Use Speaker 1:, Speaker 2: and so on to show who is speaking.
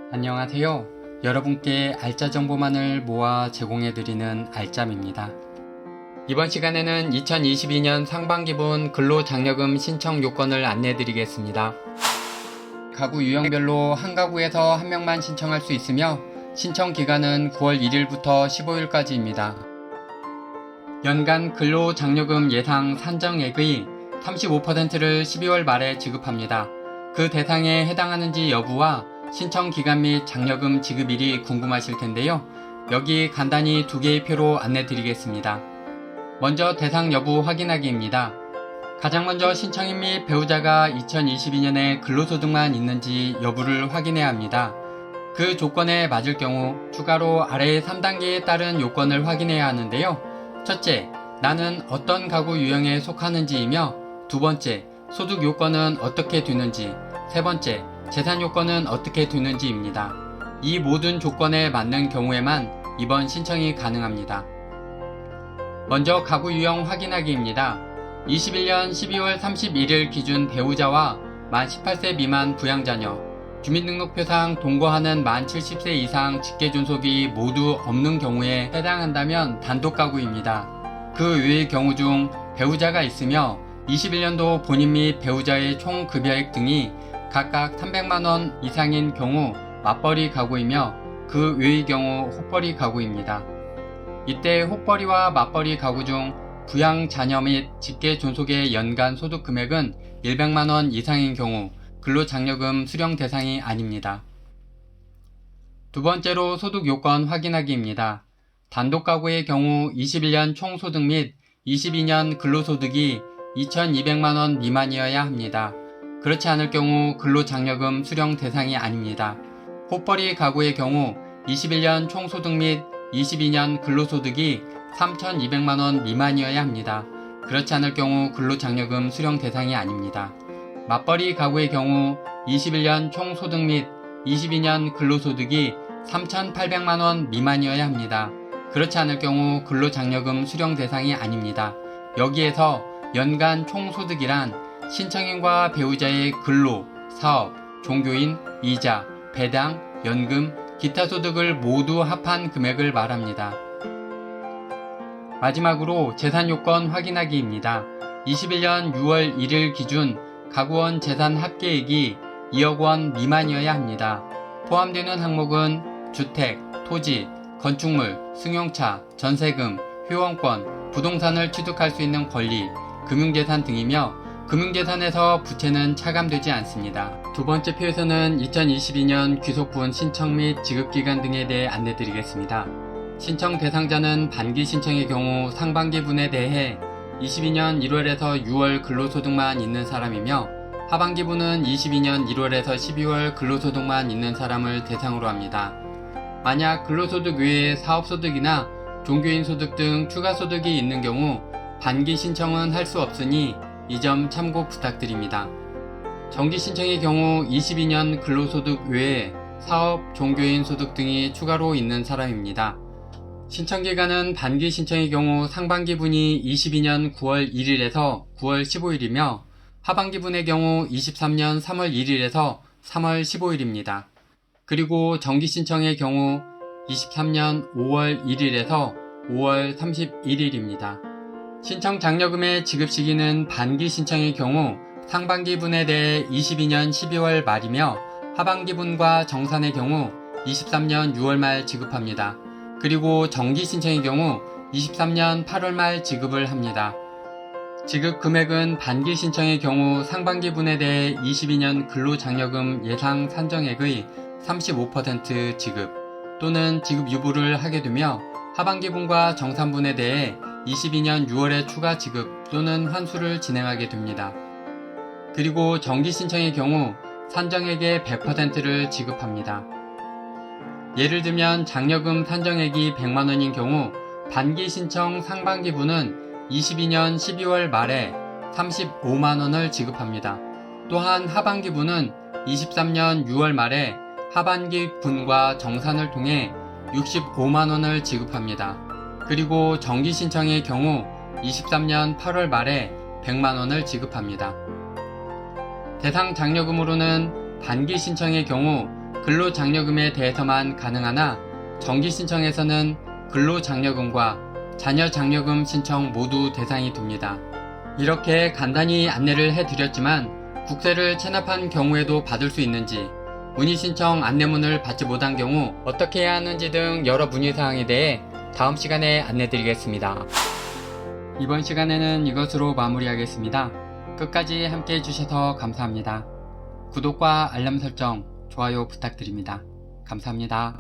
Speaker 1: 안녕하세요. 여러분께 알짜 정보만을 모아 제공해드리는 알짬입니다. 이번 시간에는 2022년 상반기분 근로장려금 신청 요건을 안내해드리겠습니다. 가구 유형별로 한 가구에서 한 명만 신청할 수 있으며 신청 기간은 9월 1일부터 15일까지입니다. 연간 근로장려금 예상 산정액의 35%를 12월 말에 지급합니다. 그 대상에 해당하는지 여부와 신청 기간 및 장려금 지급일이 궁금하실 텐데요. 여기 간단히 두 개의 표로 안내드리겠습니다. 먼저 대상 여부 확인하기입니다. 가장 먼저 신청인 및 배우자가 2022년에 근로소득만 있는지 여부를 확인해야 합니다. 그 조건에 맞을 경우 추가로 아래 3단계에 따른 요건을 확인해야 하는데요. 첫째, 나는 어떤 가구 유형에 속하는지이며, 두 번째, 소득 요건은 어떻게 되는지, 세 번째, 재산 요건은 어떻게 되는지입니다. 이 모든 조건에 맞는 경우에만 이번 신청이 가능합니다. 먼저 가구 유형 확인하기입니다. 21년 12월 31일 기준 배우자와 만 18세 미만 부양자녀, 주민등록표상 동거하는 만 70세 이상 직계존속이 모두 없는 경우에 해당한다면 단독 가구입니다. 그 외의 경우 중 배우자가 있으며 21년도 본인 및 배우자의 총 급여액 등이 각각 300만원 이상인 경우 맞벌이 가구이며 그 외의 경우 혹벌이 가구입니다. 이때 혹벌이와 맞벌이 가구 중 부양 자녀 및 직계 존속의 연간 소득 금액은 100만원 이상인 경우 근로장려금 수령 대상이 아닙니다. 두 번째로 소득 요건 확인하기입니다. 단독 가구의 경우 21년 총 소득 및 22년 근로소득이 2,200만원 미만이어야 합니다. 그렇지 않을 경우 근로장려금 수령 대상이 아닙니다. 혹벌이 가구의 경우 21년 총 소득 및 22년 근로소득이 3,200만원 미만이어야 합니다. 그렇지 않을 경우 근로장려금 수령 대상이 아닙니다. 맞벌이 가구의 경우 21년 총 소득 및 22년 근로소득이 3,800만원 미만이어야 합니다. 그렇지 않을 경우 근로장려금 수령 대상이 아닙니다. 여기에서 연간 총 소득이란 신청인과 배우자의 근로, 사업, 종교인, 이자, 배당, 연금, 기타 소득을 모두 합한 금액을 말합니다. 마지막으로 재산 요건 확인하기입니다. 21년 6월 1일 기준 가구원 재산 합계액이 2억 원 미만이어야 합니다. 포함되는 항목은 주택, 토지, 건축물, 승용차, 전세금, 회원권, 부동산을 취득할 수 있는 권리, 금융재산 등이며 금융재산에서 부채는 차감되지 않습니다. 두 번째 표에서는 2022년 귀속분 신청 및 지급기간 등에 대해 안내드리겠습니다. 신청 대상자는 반기 신청의 경우 상반기분에 대해 22년 1월에서 6월 근로소득만 있는 사람이며 하반기분은 22년 1월에서 12월 근로소득만 있는 사람을 대상으로 합니다. 만약 근로소득 외에 사업소득이나 종교인 소득 등 추가소득이 있는 경우 반기 신청은 할 수 없으니 이 점 참고 부탁드립니다. 정기 신청의 경우 22년 근로소득 외에 사업, 종교인 소득 등이 추가로 있는 사람입니다. 신청기간은 반기 신청의 경우 상반기분이 22년 9월 1일에서 9월 15일이며 하반기분의 경우 23년 3월 1일에서 3월 15일입니다. 그리고 정기 신청의 경우 23년 5월 1일에서 5월 31일입니다. 신청 장려금의 지급 시기는 반기 신청의 경우 상반기분에 대해 22년 12월 말이며 하반기분과 정산의 경우 23년 6월 말 지급합니다. 그리고 정기 신청의 경우 23년 8월 말 지급을 합니다. 지급 금액은 반기 신청의 경우 상반기분에 대해 22년 근로장려금 예상 산정액의 35% 지급 또는 지급 유보를 하게 되며 하반기분과 정산분에 대해 22년 6월에 추가 지급 또는 환수를 진행하게 됩니다. 그리고 정기 신청의 경우 산정액의 100%를 지급합니다. 예를 들면 장려금 산정액이 100만원인 경우 반기 신청 상반기분은 22년 12월 말에 35만원을 지급합니다. 또한 하반기분은 23년 6월 말에 하반기분과 정산을 통해 65만원을 지급합니다. 그리고 정기 신청의 경우 23년 8월 말에 100만원을 지급합니다. 대상 장려금으로는 반기 신청의 경우 근로장려금에 대해서만 가능하나 정기 신청에서는 근로장려금과 자녀장려금 신청 모두 대상이 됩니다. 이렇게 간단히 안내를 해드렸지만 국세를 체납한 경우에도 받을 수 있는지, 문의신청 안내문을 받지 못한 경우 어떻게 해야 하는지 등 여러 문의사항에 대해 다음 시간에 안내드리겠습니다. 이번 시간에는 이것으로 마무리하겠습니다. 끝까지 함께 해주셔서 감사합니다. 구독과 알람 설정, 좋아요 부탁드립니다. 감사합니다.